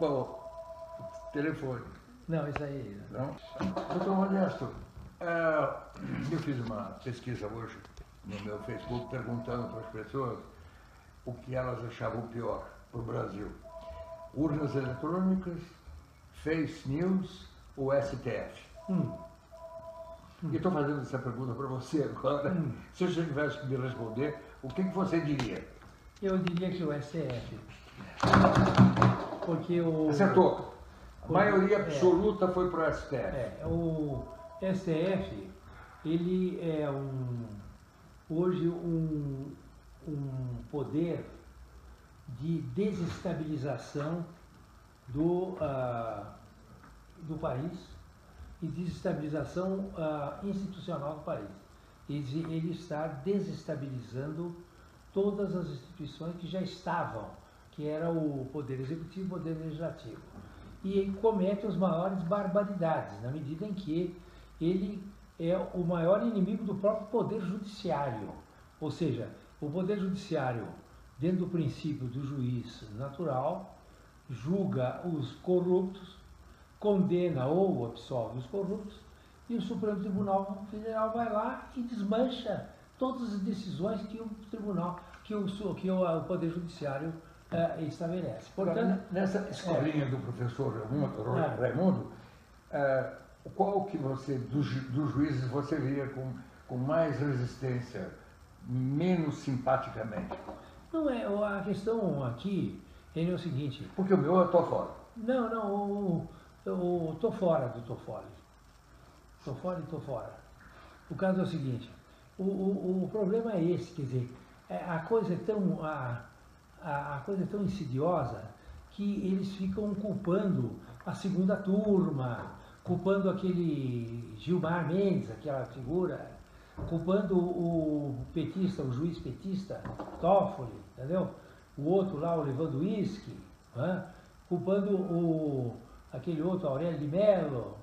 Bom, telefone. Não, isso aí. Não? Doutor Modesto, eu fiz uma pesquisa hoje no meu Facebook perguntando para as pessoas o que elas achavam pior para o Brasil. Urnas eletrônicas, fake news ou STF? E estou fazendo essa pergunta para você agora. Se você tivesse que me responder, o que você diria? Eu diria que o STF. Porque o... Acertou. A maioria absoluta foi para o STF. O STF, ele é hoje um poder de desestabilização do país e desestabilização institucional do país. Ele está desestabilizando todas as instituições que já estavam, que era o Poder Executivo e o Poder Legislativo. E ele comete as maiores barbaridades, na medida em que ele é o maior inimigo do próprio Poder Judiciário. Ou seja, o Poder Judiciário, dentro do princípio do juiz natural, julga os corruptos, condena ou absolve os corruptos, e o Supremo Tribunal Federal vai lá e desmancha todas as decisões que o tribunal, que o Poder Judiciário estabelece. Portanto, nessa escolinha do professor Raimundo, qual que você, dos juízes, você via com mais resistência, menos simpaticamente? Não é, a questão aqui é o seguinte... Porque o meu eu estou fora. Não, eu estou fora do Toffoli. Estou fora. O caso é o seguinte, o problema é esse, quer dizer, a coisa é tão insidiosa que eles ficam culpando a segunda turma, culpando aquele Gilmar Mendes, aquela figura, culpando o petista, o juiz petista, Toffoli, entendeu? O outro lá, o Lewandowski, culpando aquele outro, Aurélio de Mello.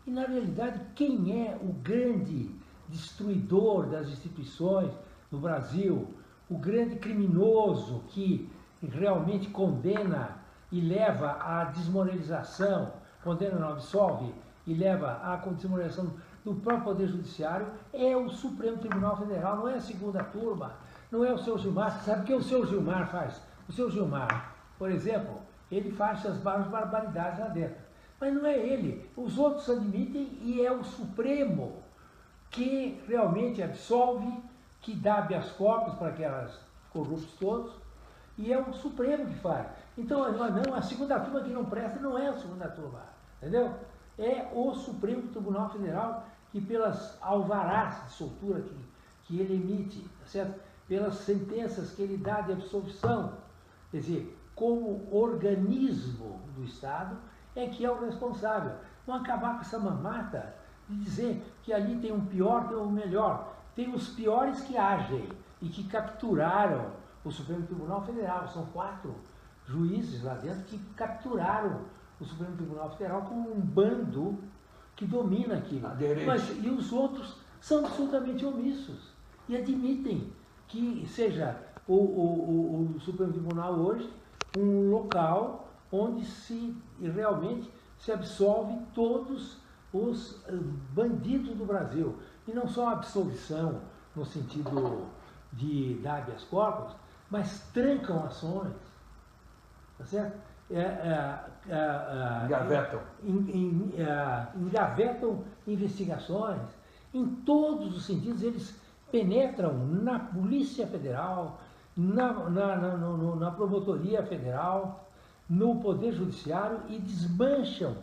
E, na realidade, quem é o grande destruidor das instituições no Brasil, o grande criminoso que realmente condena e leva à desmoralização, condena não absolve, e leva à desmoralização do próprio Poder Judiciário, é o Supremo Tribunal Federal, não é a segunda turma, não é o seu Gilmar. Sabe o que o seu Gilmar faz? O seu Gilmar, por exemplo, ele faz as barbaridades lá dentro. Mas não é ele, os outros admitem e é o Supremo que realmente absolve, que dá habeas corpus para aquelas corruptos todos, e é o Supremo que faz. Então, não, a segunda turma que não presta não é a segunda turma, entendeu? É o Supremo Tribunal Federal que, pelas alvarás de soltura que ele emite, certo? Pelas sentenças que ele dá de absolvição, quer dizer, como organismo do Estado, é que é o responsável. Não acabar com essa mamata de dizer que ali tem um pior, tem um melhor. Tem os piores que agem e que capturaram o Supremo Tribunal Federal. São 4 juízes lá dentro que capturaram o Supremo Tribunal Federal como um bando que domina aquilo. E os outros são absolutamente omissos e admitem que seja o Supremo Tribunal hoje um local onde realmente se absolve todos os bandidos do Brasil. E não só a absolvição no sentido de dar habeas corpus, mas trancam ações, tá certo? Engavetam investigações. Em todos os sentidos, eles penetram na Polícia Federal, na Promotoria Federal, no Poder Judiciário e desmancham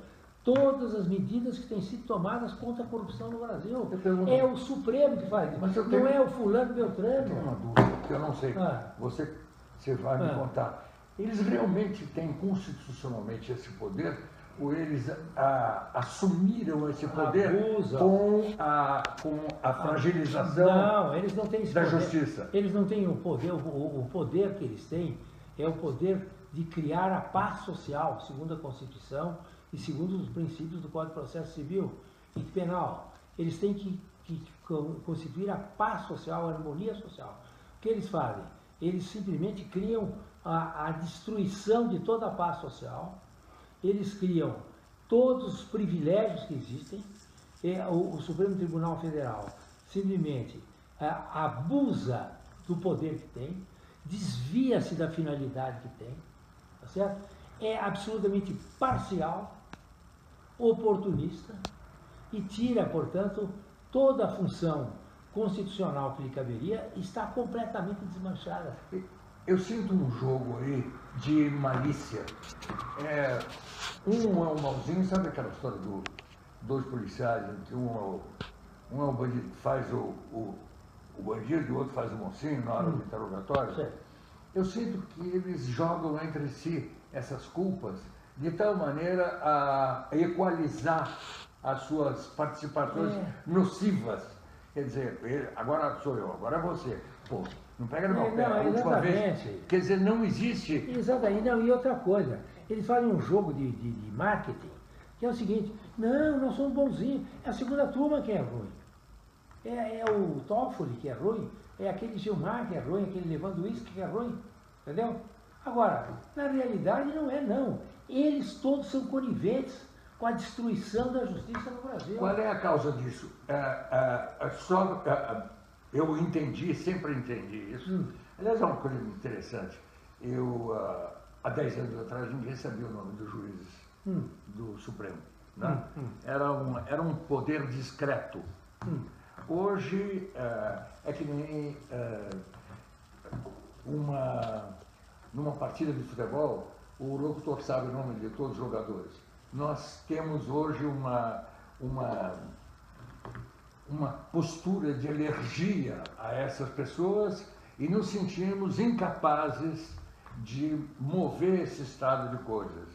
todas as medidas que têm sido tomadas contra a corrupção no Brasil. É o Supremo que faz isso, não é o fulano Beltrano. Eu tenho uma dúvida, que eu não sei, você vai me contar. Eles realmente têm constitucionalmente esse poder ou eles assumiram esse poder com a fragilização eles não têm esse da poder. justiça? Eles não têm o poder, o poder que eles têm é o poder de criar a paz social, segundo a Constituição e segundo os princípios do Código de Processo Civil e Penal. Eles têm que constituir a paz social, a harmonia social. O que eles fazem? eles simplesmente criam a destruição de toda a paz social, eles criam todos os privilégios que existem, e o Supremo Tribunal Federal simplesmente abusa do poder que tem, desvia-se da finalidade que tem, tá certo? É absolutamente parcial, oportunista e tira, portanto, toda a função constitucional que lhe caberia, está completamente desmanchada. Eu sinto um jogo aí de malícia. Um é o malzinho, sabe aquela história dos dois policiais, em que um é o bandido que faz o bandido e o outro faz o mocinho na hora do interrogatório? Sim. Eu sinto que eles jogam entre si essas culpas de tal maneira a equalizar as suas participações nocivas. Quer dizer, agora sou eu, agora é você. Pô, não pega no meu pé. A última vez. Quer dizer, não existe. Exatamente. Não, e outra coisa, eles fazem um jogo de marketing, que é o seguinte: não, nós somos bonzinhos, é a segunda turma que é ruim. É o Toffoli que é ruim, é aquele Gilmar que é ruim, aquele Lewandowski que é ruim, entendeu? Agora, na realidade não é não. Eles todos são coniventes com a destruição da justiça no Brasil. Qual é a causa disso? Eu entendi, sempre entendi isso. Aliás, é uma coisa interessante. Há 10 anos atrás, ninguém sabia o nome dos juízes do Supremo. Né? Era um poder discreto. Hoje, é que nem numa partida de futebol, o locutor sabe o nome de todos os jogadores. Nós temos hoje uma postura de alergia a essas pessoas e nos sentimos incapazes de mover esse estado de coisas.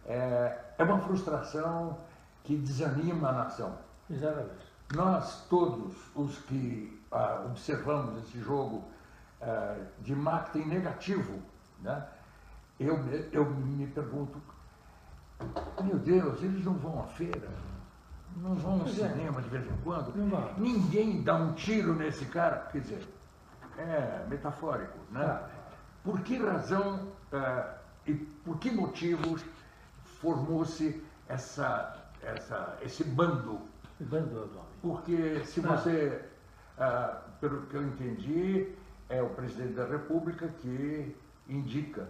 É uma frustração que desanima a nação. Exatamente. Nós todos os que observamos esse jogo de marketing negativo, né, eu me pergunto, meu Deus, eles não vão à feira, não vão ao cinema de vez em quando, ninguém dá um tiro nesse cara, quer dizer, é metafórico, né? Por que razão e por que motivos formou-se esse bando? Porque se você, pelo que eu entendi, é o presidente da República que indica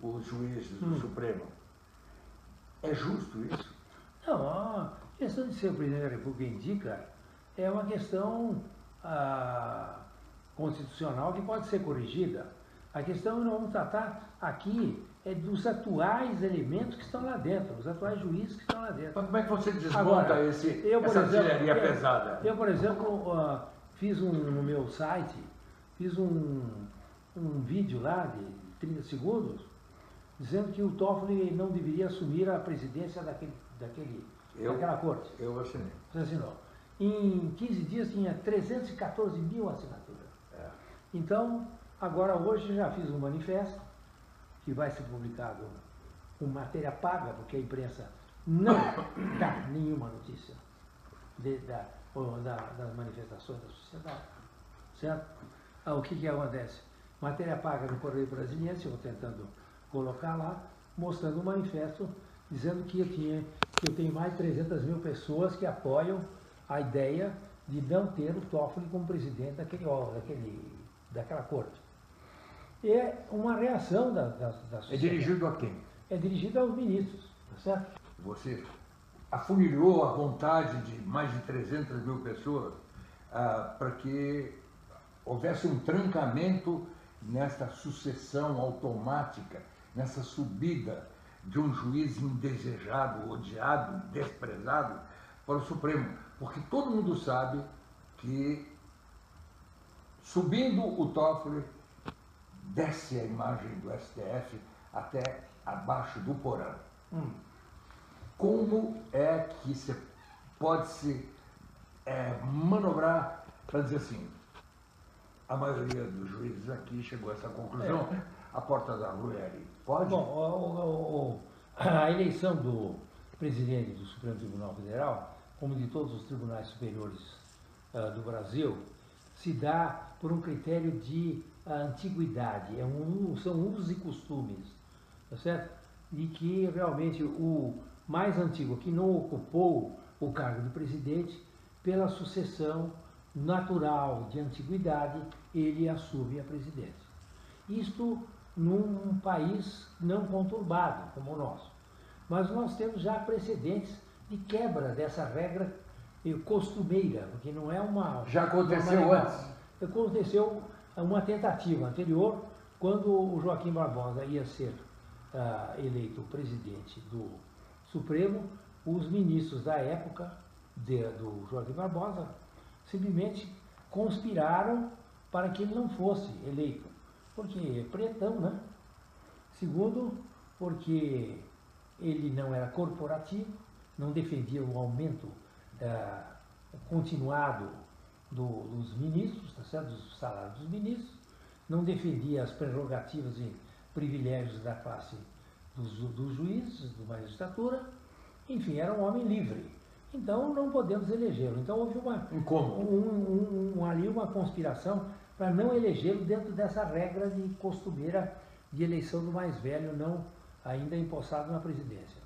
os juízes do Supremo. É justo isso? Não, a questão de ser o presidente da República indica é uma questão constitucional que pode ser corrigida. A questão que nós vamos tratar aqui é dos atuais elementos que estão lá dentro, os atuais juízes que estão lá dentro. Mas como é que você desmonta essa artilharia pesada? Eu, por exemplo, fiz no meu site, fiz um vídeo lá de 30 segundos, dizendo que o Toffoli não deveria assumir a presidência daquela corte. Eu assinei. Você assinou. Em 15 dias tinha 314 mil assinaturas. Então, agora hoje já fiz um manifesto, que vai ser publicado com matéria paga, porque a imprensa não dá nenhuma notícia das manifestações da sociedade. Certo? O que acontece? Matéria paga no Correio Brasiliense, eu vou tentando colocar lá, mostrando um manifesto dizendo que eu tenho mais de 300 mil pessoas que apoiam a ideia de não ter o Toffoli como presidente daquela corte. É uma reação da sociedade. É dirigido a quem? É dirigido aos ministros, tá certo? Você afunilhou a vontade de mais de 300 mil pessoas para que houvesse um trancamento nesta sucessão automática, nessa subida de um juiz indesejado, odiado, desprezado para o Supremo. Porque todo mundo sabe que, subindo o Toffoli, desce a imagem do STF até abaixo do porão. Como é que se pode se manobrar para dizer assim, a maioria dos juízes aqui chegou a essa conclusão, a porta da rua é ali. Pode? Bom, a eleição do presidente do Supremo Tribunal Federal, como de todos os tribunais superiores do Brasil, se dá por um critério de antiguidade, são usos e costumes, tá certo? E que realmente o mais antigo, que não ocupou o cargo de presidente, pela sucessão natural de antiguidade, ele assume a presidência. Isto num país não conturbado como o nosso. Mas nós temos já precedentes de quebra dessa regra costumeira, porque não é uma... Já aconteceu antes? Aconteceu uma tentativa anterior, quando o Joaquim Barbosa ia ser eleito presidente do Supremo, os ministros da época do Joaquim Barbosa simplesmente conspiraram para que ele não fosse eleito. Porque é pretão, né? Segundo, porque ele não era corporativo, não defendia o aumento continuado dos ministros, tá certo? Dos salários dos ministros, não defendia as prerrogativas e privilégios da classe dos juízes, da magistratura, enfim, era um homem livre. Então não podemos elegê-lo. Então houve ali uma conspiração para não elegê-lo dentro dessa regra de costumeira de eleição do mais velho, não ainda empossado na presidência.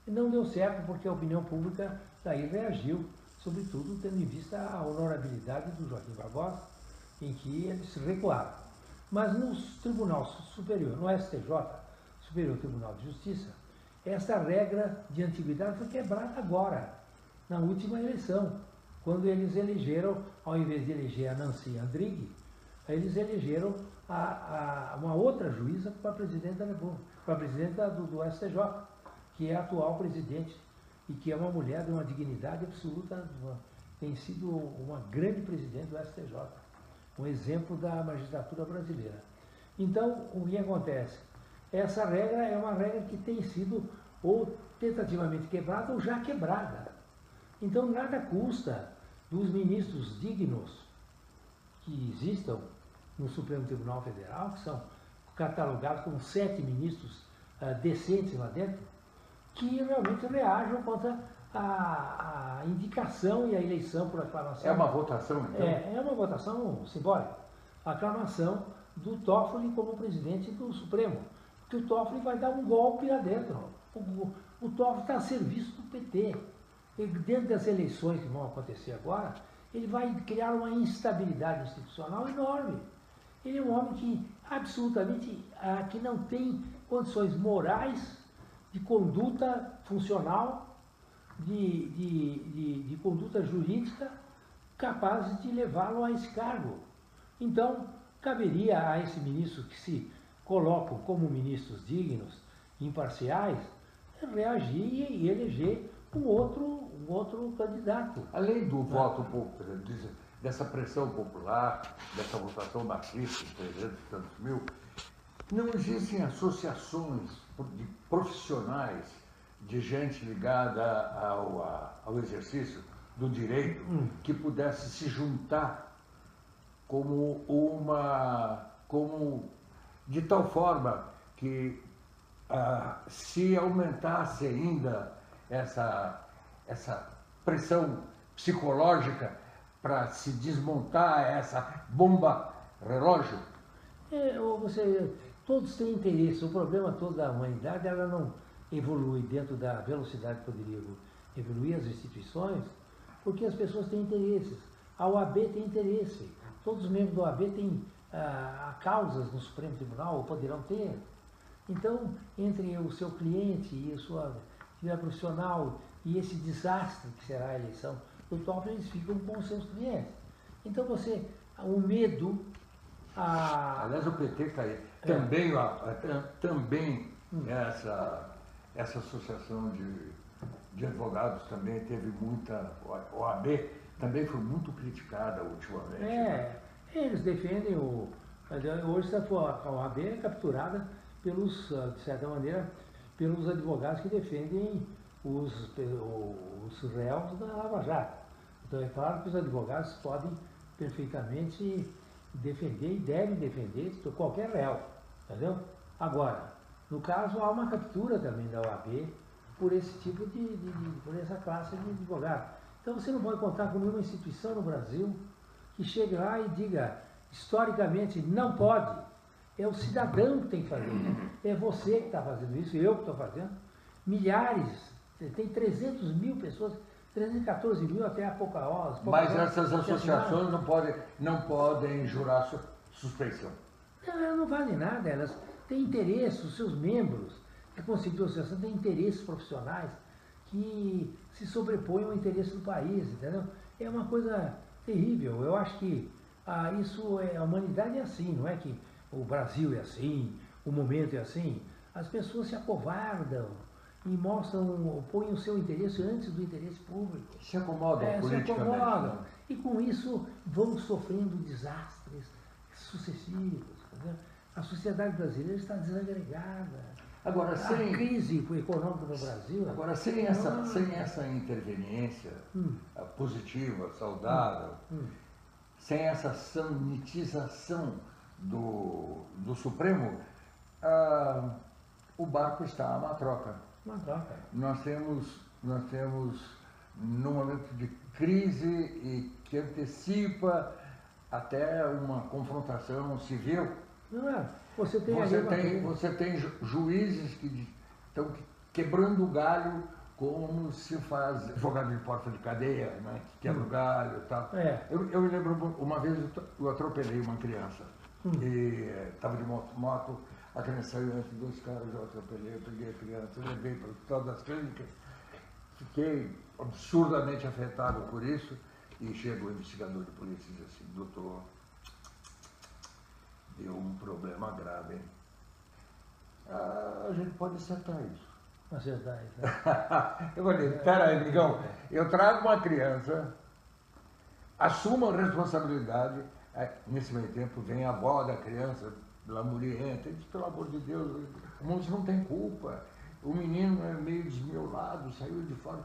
E não deu certo porque a opinião pública daí reagiu, sobretudo tendo em vista a honorabilidade do Joaquim Barbosa, em que eles se recuaram. Mas no Tribunal Superior, no STJ, Superior Tribunal de Justiça, essa regra de antiguidade foi quebrada agora, na última eleição, quando eles elegeram, ao invés de eleger a Nancy Andrighi, eles elegeram uma outra juíza para presidente da República, para presidenta do STJ, que é a atual presidente, e que é uma mulher de uma dignidade absoluta, tem sido uma grande presidente do STJ, um exemplo da magistratura brasileira. Então, o que acontece? Essa regra é uma regra que tem sido ou tentativamente quebrada ou já quebrada. Então, nada custa dos ministros dignos que existam no Supremo Tribunal Federal, que são catalogados como 7 ministros decentes lá dentro, que realmente reajam contra a indicação e a eleição por aclamação. É uma votação, então? É uma votação simbólica. A aclamação do Toffoli como presidente do Supremo. Porque o Toffoli vai dar um golpe lá dentro. O Toffoli está a serviço do PT. E dentro das eleições que vão acontecer agora, ele vai criar uma instabilidade institucional enorme. Ele é um homem que absolutamente que não tem condições morais de conduta funcional, de conduta jurídica capazes de levá-lo a esse cargo. Então, caberia a esse ministro que se colocam como ministros dignos, imparciais, reagir e eleger um outro candidato. Além do voto popular, dessa pressão popular, dessa votação machista de 300 e tantos mil, não existem associações de profissionais, de gente ligada ao exercício do direito, que pudesse se juntar de tal forma que se aumentasse ainda essa pressão psicológica para se desmontar essa bomba relógio? Todos têm interesse. O problema todo da humanidade, ela não evolui dentro da velocidade que poderia evoluir as instituições, porque as pessoas têm interesses. A OAB tem interesse. Todos os membros da OAB têm causas no Supremo Tribunal, ou poderão ter. Então, entre o seu cliente e a sua vida profissional e esse desastre que será a eleição do Toffoli, eles ficam com os seus clientes. Então, o medo... Aliás, o PT está aí. Também essa associação de advogados também teve muita... A OAB também foi muito criticada ultimamente. Eles defendem hoje a OAB é capturada de certa maneira, pelos advogados que defendem os réus da Lava Jato. Então é claro que os advogados podem perfeitamente defender e devem defender qualquer réu, entendeu? Agora, no caso, há uma captura também da OAB por esse tipo por essa classe de advogado. Então você não pode contar com nenhuma instituição no Brasil que chegue lá e diga, historicamente, não pode. É o cidadão que tem que fazer isso. É você que está fazendo isso, eu que estou fazendo. Milhares, tem 300 mil pessoas, 314 mil até há poucas horas. Mas essas associações não podem jurar suspeição. Não, elas não fazem nada, elas têm interesse, os seus membros que constituem a associação têm interesses profissionais que se sobrepõem ao interesse do país, entendeu? É uma coisa terrível. Eu acho que a humanidade é assim, não é que o Brasil é assim, o momento é assim. As pessoas se acovardam e põem o seu interesse antes do interesse público. Se acomodam politicamente. Se acomodam. E com isso vão sofrendo desastres sucessivos. Entendeu? A sociedade brasileira está desagregada. Agora, A crise econômica no Brasil... Agora, sem essa interveniência positiva, saudável, sem essa sanitização do Supremo, o barco está a uma troca. Uma troca. Nós temos, num momento de crise e que antecipa até uma confrontação civil. Não é? Você tem juízes que estão quebrando o galho como se faz advogado de porta de cadeia, né? Que quebra o galho e tal. Eu me lembro, uma vez eu atropelei uma criança. E estava de moto, a criança saiu entre dois caras, eu atropelei, eu peguei a criança, levei para o hospital das clínicas, fiquei absurdamente afetado por isso, e chega o investigador de polícia e diz assim, doutor, deu um problema grave, hein? A gente pode acertar isso. Acertar isso. Eu falei, peraí, amigão, eu trago uma criança, assumo a responsabilidade, nesse meio tempo vem a avó da criança, lamurienta, e diz, pelo amor de Deus, o moço não tem culpa, o menino é meio desmiolado, saiu de fora.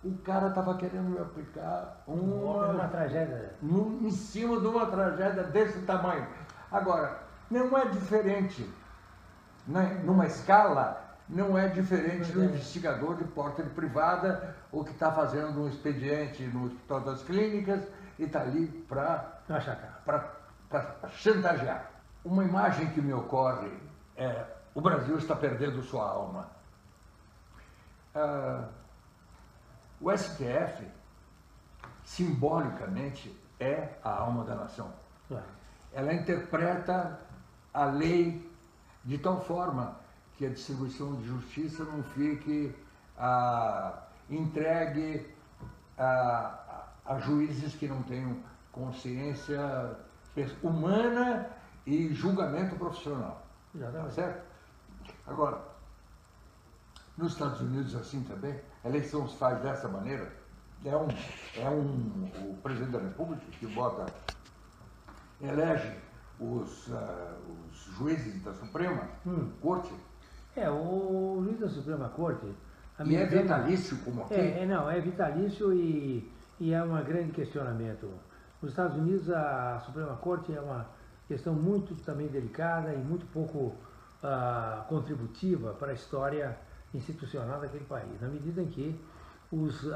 O cara estava querendo me aplicar uma tragédia. Em cima de uma tragédia desse tamanho. Agora, não é diferente, né? Numa escala, não é diferente do investigador de porta de privada ou que está fazendo um expediente no Hospital das Clínicas e está ali para chantagear. Uma imagem que me ocorre é o Brasil está perdendo sua alma. O STF, simbolicamente, é a alma da nação. Ela interpreta a lei de tal forma que a distribuição de justiça não fique entregue a juízes que não tenham consciência humana e julgamento profissional. Tá certo? Agora, nos Estados Unidos assim também, a eleição se faz dessa maneira, o presidente da República que elege os juízes da Suprema Corte. O juiz da Suprema Corte... E é vitalício como aqui? É vitalício e é um grande questionamento. Nos Estados Unidos, a Suprema Corte é uma questão muito também delicada e muito pouco contributiva para a história institucional daquele país. Na medida em que os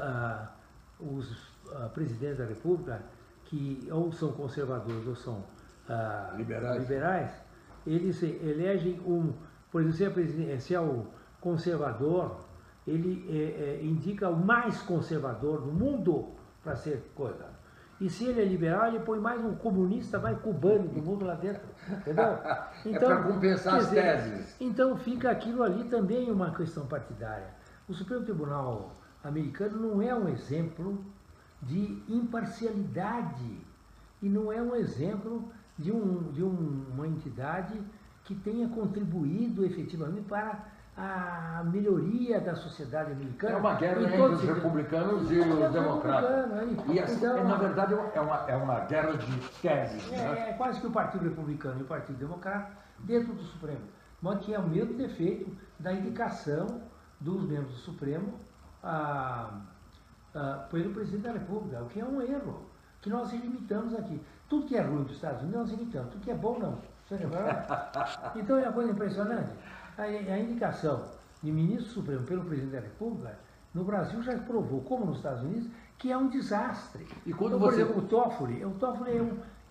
presidentes da República, que ou são conservadores ou são liberais, eles elegem por exemplo, se é o conservador, ele indica o mais conservador do mundo para ser coisa. E se ele é liberal, ele põe mais um comunista, mais cubano do mundo lá dentro. Entendeu? Então, para compensar as teses. Então fica aquilo ali também uma questão partidária. O Supremo Tribunal americano não é um exemplo de imparcialidade e não é um exemplo de uma entidade que tenha contribuído efetivamente para a melhoria da sociedade americana. É uma guerra entre os republicanos e os democratas. E assim, na verdade, é uma guerra de teses. É quase que o Partido Republicano e o Partido Democrata dentro do Supremo. Mas que é o mesmo defeito da indicação dos membros do Supremo pelo presidente da República, o que é um erro, que nós limitamos aqui. Tudo que é ruim dos Estados Unidos, nós limitamos. Tudo que é bom, não. Então é uma coisa impressionante. A indicação de ministro supremo pelo presidente da República no Brasil já provou, como nos Estados Unidos, que é um desastre. E quando então, por você... exemplo, o Toffoli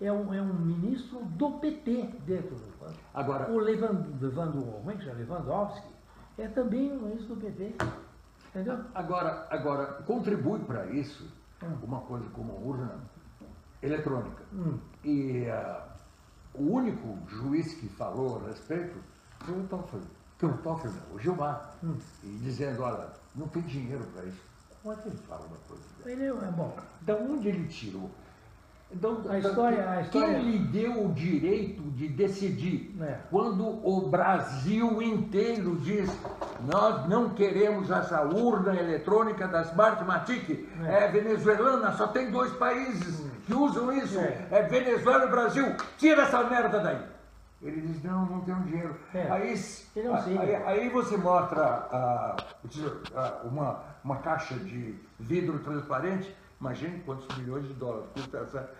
é um ministro do PT dentro do banco. Agora... O Lewandowski é também um ministro do PT. Entendeu? Agora contribui para isso uma coisa como a urna eletrônica. E o único juiz que falou a respeito foi o Toffoli. O Gilmar. E dizendo, olha, não tem dinheiro para isso. Como é que ele fala uma coisa dessa? Ele é bom. Da onde ele tirou? Então, a história... Quem lhe deu o direito de decidir? Quando o Brasil inteiro diz, nós não queremos essa urna eletrônica da Smartmatic, é venezuelana, só tem 2 países que usam isso, é Venezuela e Brasil, tira essa merda daí. Ele diz, não tenho dinheiro. Aí você mostra uma caixa de vidro transparente. Imagine quantos milhões de dólares custa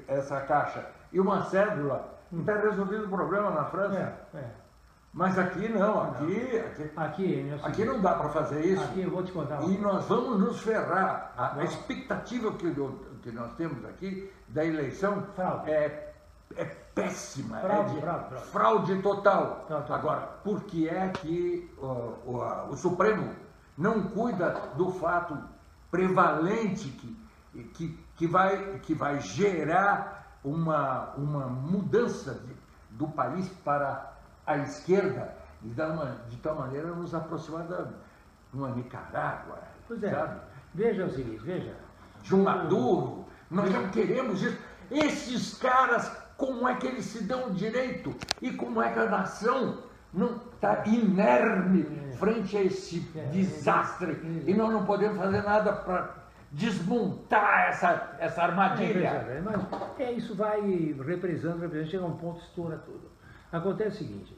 essa caixa. E uma cédula. Está resolvido o problema na França. Mas aqui não. Aqui não dá para fazer isso. Aqui eu vou te contar. E nós vamos nos ferrar. A expectativa que nós temos aqui da eleição é péssima. Fraude total. Agora, por que é que o Supremo não cuida do fato prevalente que vai gerar uma mudança do país para a esquerda, de tal maneira nos aproximar de uma Nicarágua, sabe? Veja o seguinte, de um Maduro, nós não queremos isso. Esses caras, como é que eles se dão o direito e como é que a nação não está inerme frente a esse desastre e nós não podemos fazer nada para desmontar essa armadilha. Mas isso vai represando, chega a um ponto, estoura tudo. Acontece o seguinte,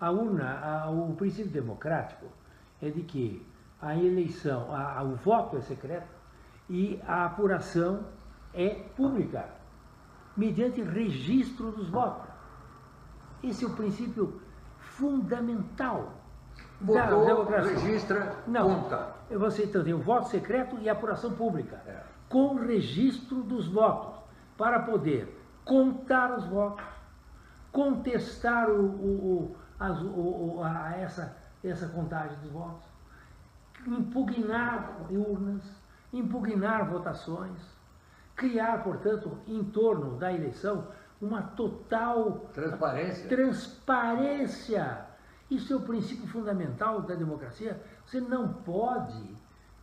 a urna, o princípio democrático é de que a eleição, o voto é secreto e a apuração é pública, mediante registro dos votos. Esse é o princípio fundamental da democracia. Registra, conta. Você então tem o voto secreto e a apuração pública, com registro dos votos, para poder contar os votos, contestar essa contagem dos votos, impugnar urnas, impugnar votações, criar, portanto, em torno da eleição uma total transparência. Isso é o princípio fundamental da democracia. Você não pode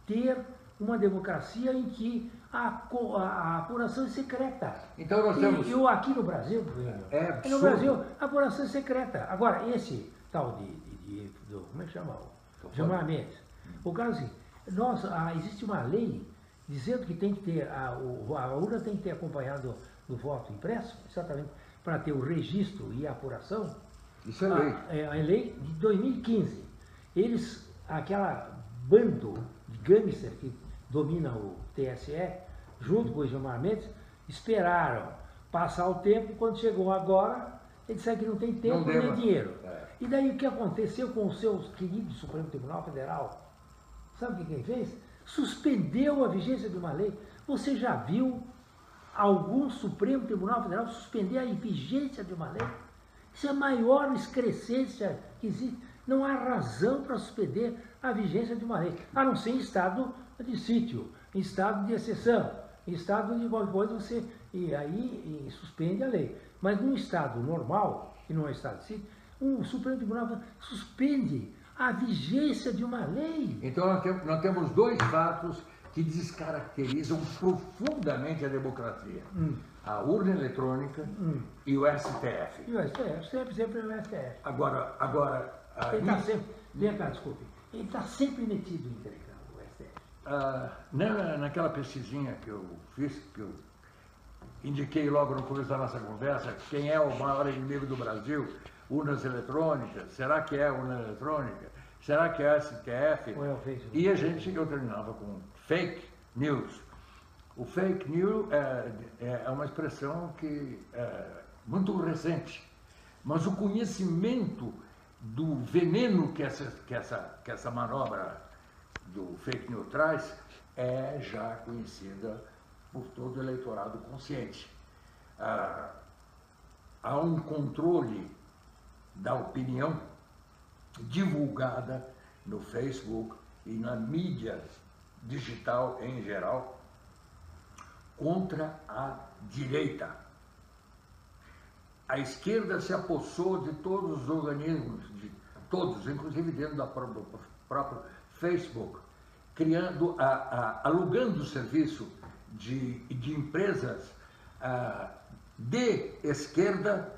ter uma democracia em que a apuração é secreta. Então nós temos... aqui no Brasil, no Brasil, a apuração é secreta. Agora, esse tal como é que chama? Gilmar Mendes. O caso é assim, existe uma lei dizendo que tem que ter, a urna tem que ter acompanhado do voto impresso, exatamente, para ter o registro e a apuração. Isso é lei. É a lei de 2015. Aquela bando de gangster que domina o TSE, junto com o Gilmar Mendes, esperaram passar o tempo, quando chegou agora, eles disseram que não tem tempo nem dinheiro. E daí o que aconteceu com o seu querido Supremo Tribunal Federal? Sabe o que ele fez? Suspendeu a vigência de uma lei. Você já viu algum Supremo Tribunal Federal suspender a vigência de uma lei? Isso é a maior excrescência que existe. Não há razão para suspender a vigência de uma lei, a não ser em estado de sítio, em estado de exceção, em estado de qualquer coisa, suspende a lei. Mas num estado normal, que não é estado de sítio, o Supremo Tribunal suspende a vigência de uma lei. Então nós temos 2 fatos que descaracterizam profundamente a democracia. A urna eletrônica e o STF. E o STF, sempre o STF. Agora ele está sempre, vem cá, desculpe, ele está sempre metido em encrenca, o STF. Naquela pesquisinha que eu fiz, que eu indiquei logo no começo da nossa conversa, quem é o maior inimigo do Brasil? Urnas eletrônicas? Será que é urna eletrônica? Será que é STF? E eu terminava com fake news. O fake news é uma expressão que é muito recente, mas o conhecimento do veneno que essa manobra do fake news traz é já conhecida por todo o eleitorado consciente. Há um controle da opinião divulgada no Facebook e na mídia digital em geral contra a direita. A esquerda se apossou de todos os organismos, de todos, inclusive dentro do próprio Facebook, criando, alugando o serviço de empresas de esquerda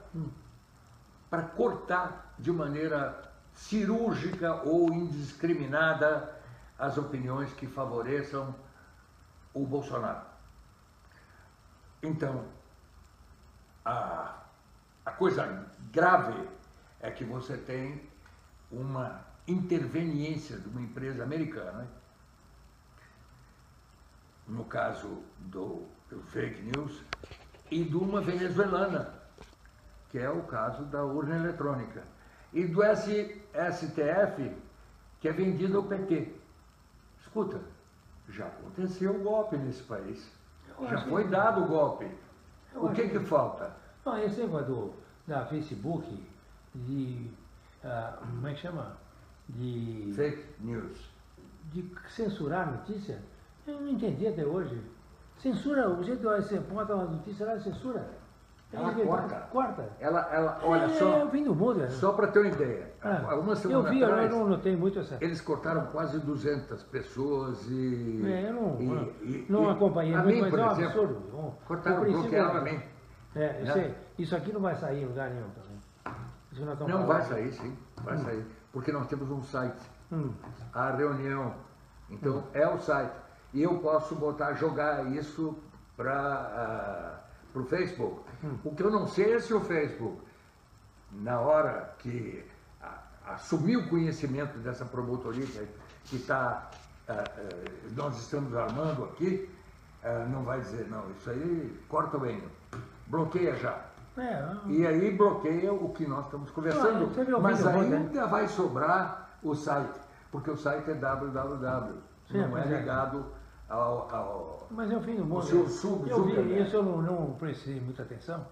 para cortar de maneira cirúrgica ou indiscriminada as opiniões que favoreçam o Bolsonaro. Então, a coisa grave é que você tem uma interveniência de uma empresa americana, no caso do fake news, e de uma venezuelana, que é o caso da urna eletrônica, e do STF, que é vendido ao PT. Escuta, já aconteceu o golpe nesse país, já foi dado o golpe. O que falta? Não, esse negócio da Facebook, como é que chama? De fake news. De censurar a notícia, eu não entendi até hoje. Censura, o jeito que você bota uma notícia lá, censura. Ela corta. Ela, olha só. É o fim do mundo, né? Só para ter uma ideia. Uma semana atrás, eu não notei muito essa. Eles cortaram quase 200 pessoas e. Eu não acompanhei muito, mas é um absurdo. Cortaram, bloquearam a mim. Eu sei. Isso aqui não vai sair em lugar nenhum também. Não, vai sair, sim. Vai sair. Porque nós temos um site. A reunião. Então, é o site. E eu posso jogar isso para o Facebook. O que eu não sei é se o Facebook, na hora que assumir o conhecimento dessa promotoria que nós estamos armando aqui, não vai dizer, não, isso aí corta o Enio, bloqueia já. E aí bloqueia o que nós estamos conversando. Mas ainda vai sobrar o site, porque o site é www, não é ligado mas é o fim do mundo. Eu vi isso, eu não prestei muita atenção,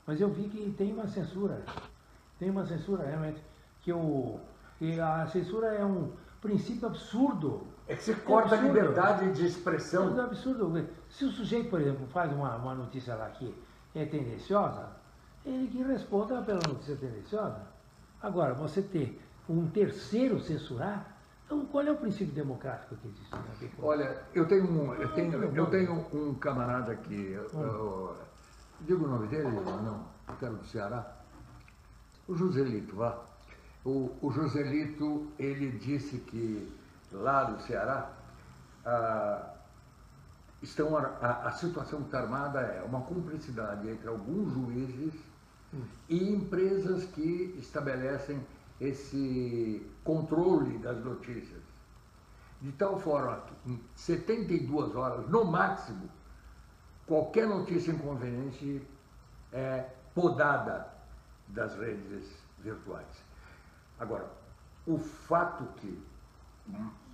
mas eu vi que tem uma censura. Tem uma censura realmente. Que a censura é um princípio absurdo. É que você corta a liberdade de expressão. É um absurdo. Se o sujeito, por exemplo, faz uma notícia lá que é tendenciosa, ele que responda pela notícia tendenciosa. Agora, você ter um terceiro censurar, então, qual é o princípio democrático que existe? Olha, eu tenho um camarada aqui, digo o nome dele, não, quero do Ceará, o Joselito, vá. O Joselito, ele disse que lá do Ceará, a situação que está armada é uma cumplicidade entre alguns juízes e empresas que estabelecem esse controle das notícias. De tal forma que em 72 horas, no máximo, qualquer notícia inconveniente é podada das redes virtuais. Agora, o fato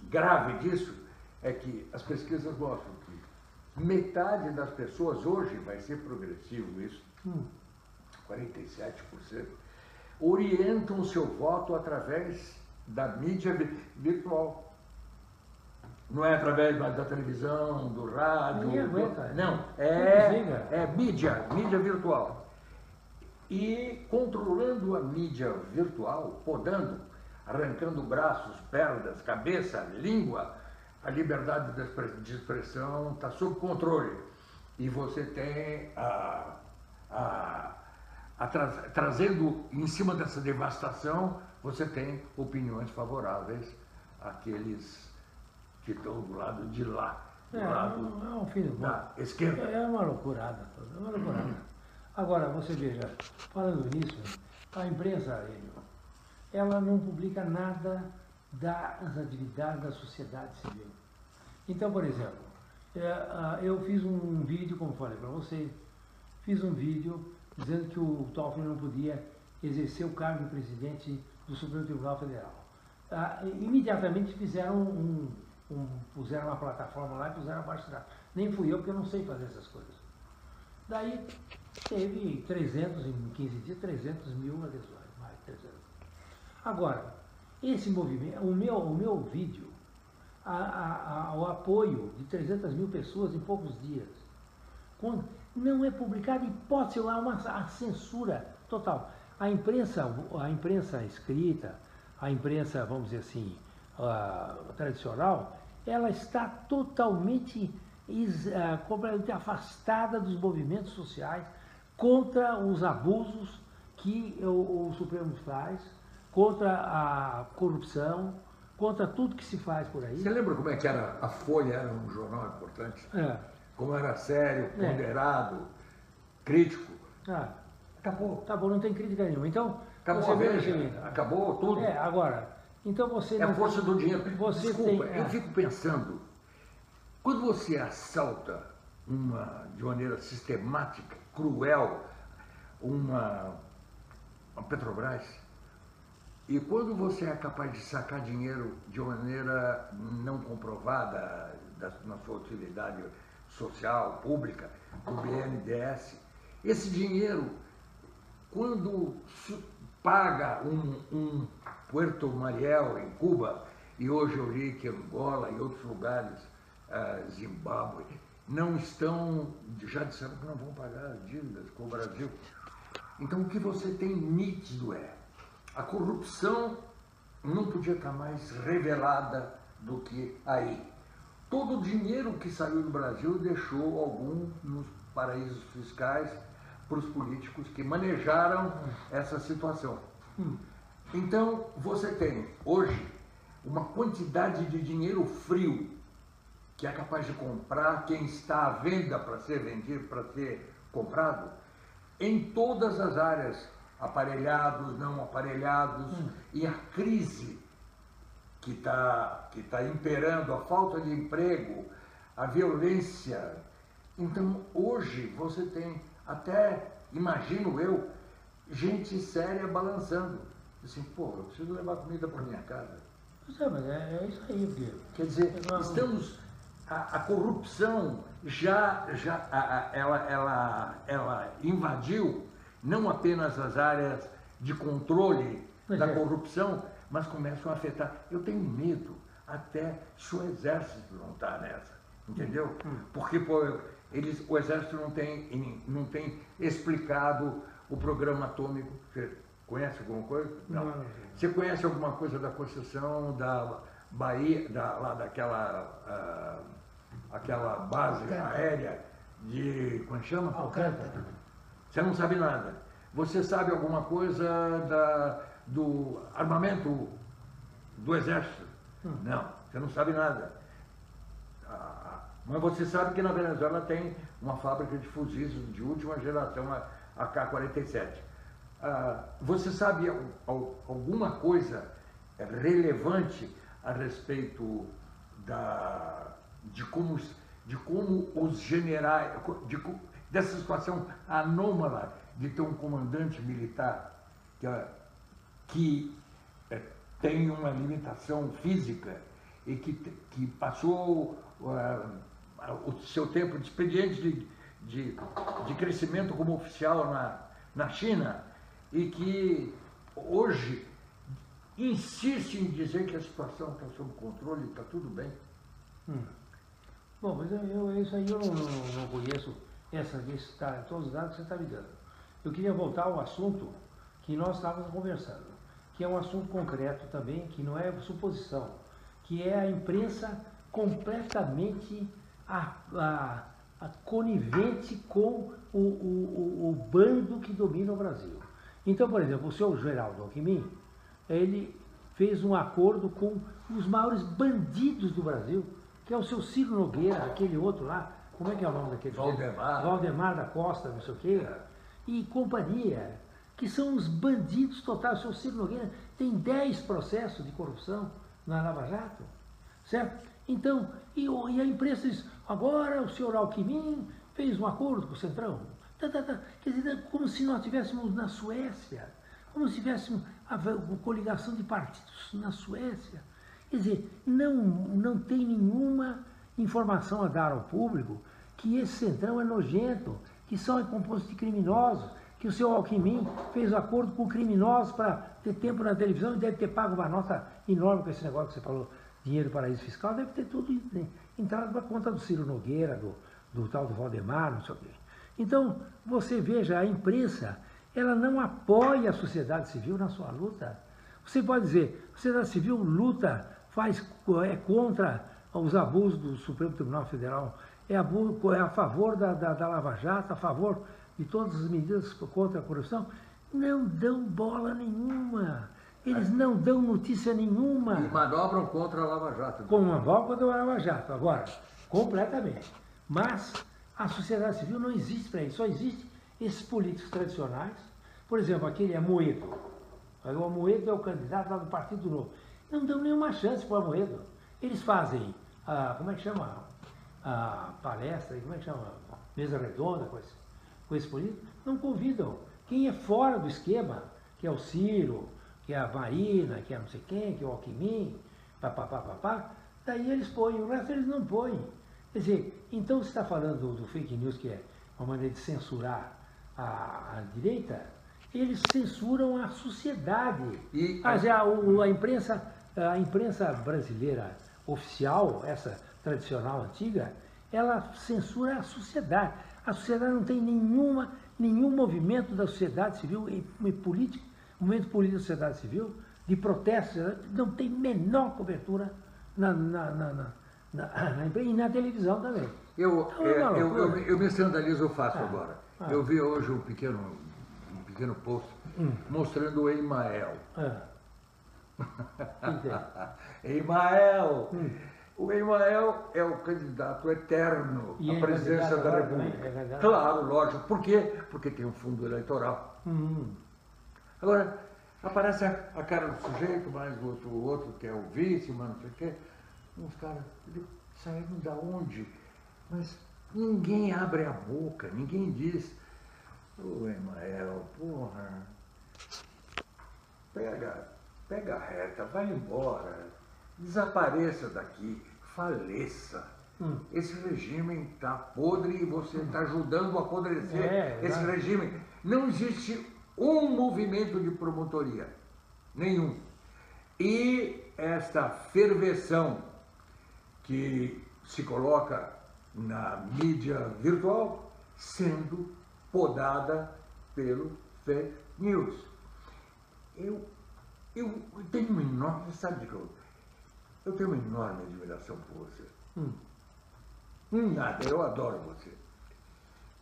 grave disso é que as pesquisas mostram que metade das pessoas, hoje vai ser progressivo isso, 47%, orientam o seu voto através da mídia virtual. Não é através da televisão, do rádio. Não, é mídia virtual. E controlando a mídia virtual, podando, arrancando braços, pernas, cabeça, língua, a liberdade de expressão está sob controle. E você tem trazendo em cima dessa devastação, você tem opiniões favoráveis àqueles que estão do lado de lá, é um fim do mundo. da esquerda. É uma loucurada, é uma loucurada. Agora, você veja, falando nisso, a imprensa, ela não publica nada das atividades da sociedade civil. Então, por exemplo, eu fiz um vídeo, como falei para vocês, fiz um vídeo dizendo que o Toffoli não podia exercer o cargo de presidente do Supremo Tribunal Federal. Imediatamente fizeram puseram uma plataforma lá e puseram abaixo da... Nem fui eu, porque eu não sei fazer essas coisas. Daí teve 300, em 15 dias, 300 mil adesões, mais 300. Agora, esse movimento, o meu vídeo, o apoio de 300 mil pessoas em poucos dias, não é publicado em hipótese, há uma censura total. A imprensa escrita, a imprensa, vamos dizer assim, tradicional, ela está totalmente completamente afastada dos movimentos sociais contra os abusos que o Supremo faz, contra a corrupção, contra tudo que se faz por aí. Você lembra como é que era a Folha, era um jornal importante? É. Como era sério, ponderado, crítico? Acabou, não tem crítica nenhuma. Então, acabou você a Veja, acabou tudo. Agora, então você... É a força do dinheiro. Desculpa, tem, eu fico pensando, quando você assalta de maneira sistemática, cruel, uma Petrobras, e quando você é capaz de sacar dinheiro de uma maneira não comprovada na sua utilidade social, pública, do BNDES, esse dinheiro, quando paga um Puerto Mariel em Cuba, e hoje eu li que Angola e outros lugares, Zimbábue, não estão, já disseram que não vão pagar dívidas com o Brasil. Então o que você tem nítido a corrupção não podia estar mais revelada do que aí. Todo o dinheiro que saiu do Brasil deixou algum nos paraísos fiscais para os políticos que manejaram essa situação. Então, você tem hoje uma quantidade de dinheiro frio que é capaz de comprar quem está à venda para ser vendido, para ser comprado, em todas as áreas, aparelhados, não aparelhados, e a crise que tá imperando, a falta de emprego, a violência. Então, hoje, você tem até, imagino eu, gente séria balançando. Assim, pô, eu preciso levar comida para minha casa. Mas é isso aí, porque... Quer dizer, estamos... A corrupção ela invadiu não apenas as áreas de controle da corrupção, mas começam a afetar. Eu tenho medo até se o exército não está nessa, entendeu? Porque o exército não tem explicado o programa atômico. Você conhece alguma coisa? Não. Você conhece alguma coisa da construção da Bahia, aquela base aérea de, como chama? Alcântara. Você não sabe nada. Você sabe alguma coisa do armamento do exército? Não, você não sabe nada. Mas você sabe que na Venezuela tem uma fábrica de fuzis de última geração, a K-47. Você sabe alguma coisa relevante a respeito de como os generais, dessa situação anômala de ter um comandante militar que tem uma limitação física e que passou o seu tempo de expediente de crescimento como oficial na China e que hoje insiste em dizer que a situação está sob controle, está tudo bem. Bom, mas isso aí eu não conheço todos os dados que você está me dando. Eu queria voltar ao assunto que nós estávamos conversando, que é um assunto concreto também, que não é suposição, que é a imprensa completamente conivente com o bando que domina o Brasil. Então, por exemplo, o seu Geraldo Alckmin, ele fez um acordo com os maiores bandidos do Brasil, que é o seu Ciro Nogueira, aquele outro lá, como é que é o nome daquele? Valdemar da Costa, não sei o quê, e companhia, que são os bandidos totais. O seu Ciro Nogueira tem 10 processos de corrupção na Lava Jato, certo? Então, e a imprensa diz, agora o senhor Alckmin fez um acordo com o Centrão. Quer dizer, como se nós estivéssemos na Suécia, como se tivéssemos a coligação de partidos na Suécia. Quer dizer, não tem nenhuma informação a dar ao público que esse Centrão é nojento, que são compostos de criminosos, que o seu Alckmin fez acordo com criminosos para ter tempo na televisão e deve ter pago uma nota enorme com esse negócio que você falou, dinheiro do paraíso fiscal, deve ter tudo entrado para a conta do Ciro Nogueira, do tal do Valdemar, não sei o quê. Então, você veja, a imprensa, ela não apoia a sociedade civil na sua luta. Você pode dizer, a sociedade civil luta, é contra os abusos do Supremo Tribunal Federal, é a favor da Lava Jato, a favor de todas as medidas contra a corrupção. Não dão bola nenhuma. Eles não dão notícia nenhuma. E manobram contra a Lava Jato. Como manobram contra a Lava Jato, agora, completamente. Mas a sociedade civil não existe para isso, só existe esses políticos tradicionais. Por exemplo, aquele Amoedo. O Amoedo é o candidato lá do Partido Novo. Não dão nenhuma chance para o Amoedo. Eles fazem, como é que chama? A palestra, como é que chama? Mesa redonda com esse político. Não convidam. Quem é fora do esquema, que é o Ciro, que é a Marina, que é não sei quem, que é o Alckmin, papapá, daí eles põem, o resto eles não põem. Quer dizer, então você está falando do fake news, que é uma maneira de censurar a direita, eles censuram a sociedade. A imprensa brasileira oficial, essa tradicional antiga, ela censura a sociedade. A sociedade não tem nenhum movimento da sociedade civil, movimento político da sociedade civil, de protesto, não tem menor cobertura na imprensa e na televisão também. Eu me escandalizo fácil agora. Eu vi hoje um pequeno post mostrando o Emael. Emael! O Emael é o candidato eterno à presidência da República. Claro, lógico. Por quê? Porque tem um fundo eleitoral. Agora, aparece a cara do sujeito, mais o outro que é o vice, mas não sei o quê. Uns caras saíram da onde? Mas ninguém abre a boca, ninguém diz: ô Emael, porra, pega a reta, vai embora, desapareça daqui, faleça. Esse regime está podre e você está ajudando a apodrecer esse regime. Não existe um movimento de promotoria, nenhum. E esta ferveção que se coloca na mídia virtual sendo podada pelo fake news. Eu tenho uma enorme, sabe que eu tenho uma enorme admiração por você. Nada, eu adoro você.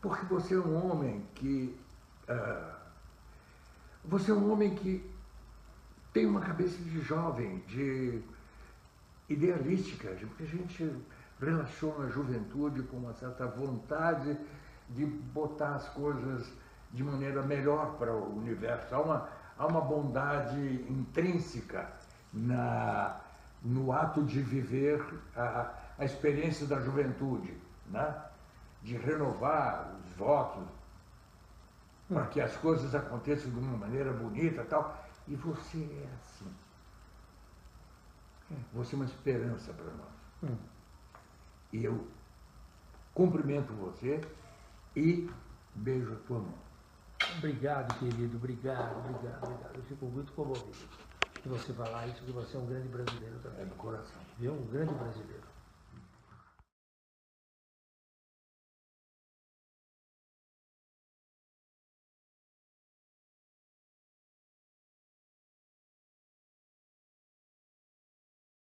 Porque você é um homem que tem uma cabeça de jovem, de idealística, porque a gente relaciona a juventude com uma certa vontade de botar as coisas de maneira melhor para o universo. Há uma bondade intrínseca no ato de viver a experiência da juventude, né? De renovar os votos para que as coisas aconteçam de uma maneira bonita e tal. E você é assim. Você é uma esperança para nós. E eu cumprimento você e beijo a tua mão. Obrigado, querido, obrigado. Eu fico muito comovido de você falar isso, que você é um grande brasileiro também. É do coração. Viu? Um grande brasileiro.